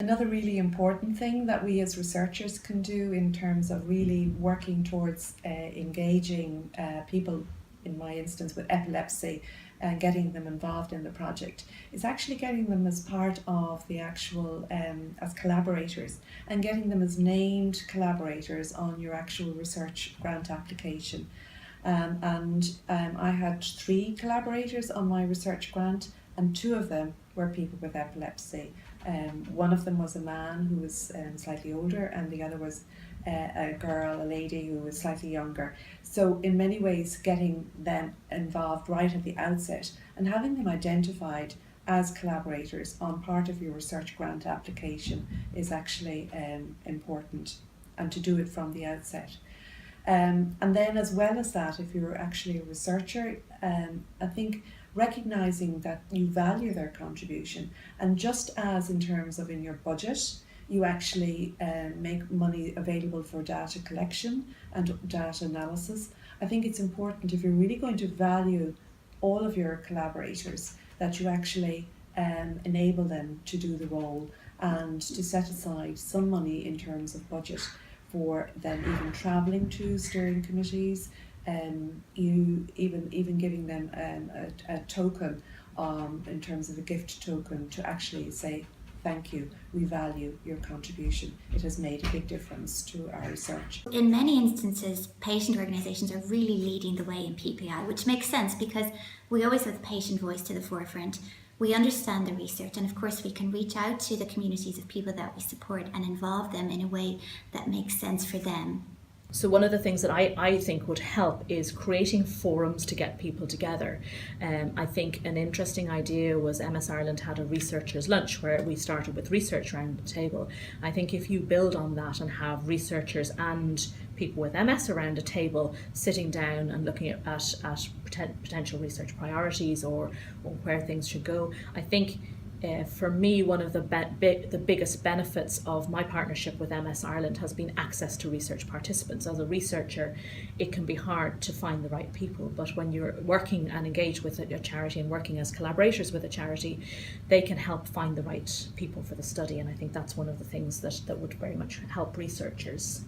Another really important thing that we as researchers can do in terms of really working towards engaging people, in my instance with epilepsy, and getting them involved in the project, is actually getting them as part of the actual, as collaborators, and getting them as named collaborators on your actual research grant application. I had 3 collaborators on my research grant, and 2 of them were people with epilepsy. One of them was a man who was slightly older, and the other was a girl, a lady who was slightly younger. So in many ways, getting them involved right at the outset and having them identified as collaborators on part of your research grant application is actually important, and to do it from the outset. And then as well as that, if you're actually a researcher, I think recognising that you value their contribution, and just as in terms of in your budget, you actually make money available for data collection and data analysis, I think it's important, if you're really going to value all of your collaborators, that you actually enable them to do the role, and to set aside some money in terms of budget for them even travelling to steering committees, you even giving them a token in terms of a gift token to actually say, thank you, we value your contribution. It has made a big difference to our research. In many instances, patient organisations are really leading the way in PPI, which makes sense because we always have the patient voice to the forefront. We understand the research, and of course we can reach out to the communities of people that we support and involve them in a way that makes sense for them. So one of the things that I think would help is creating forums to get people together. I think an interesting idea was MS Ireland had a researchers' lunch where we started with research around the table. I think if you build on that and have researchers and people with MS around a table sitting down and looking at potential research priorities or where things should go, I think for me, one of the biggest benefits of my partnership with MS Ireland has been access to research participants. As a researcher, it can be hard to find the right people, but when you're working and engaged with a charity and working as collaborators with a charity, they can help find the right people for the study, and I think that's one of the things that would very much help researchers.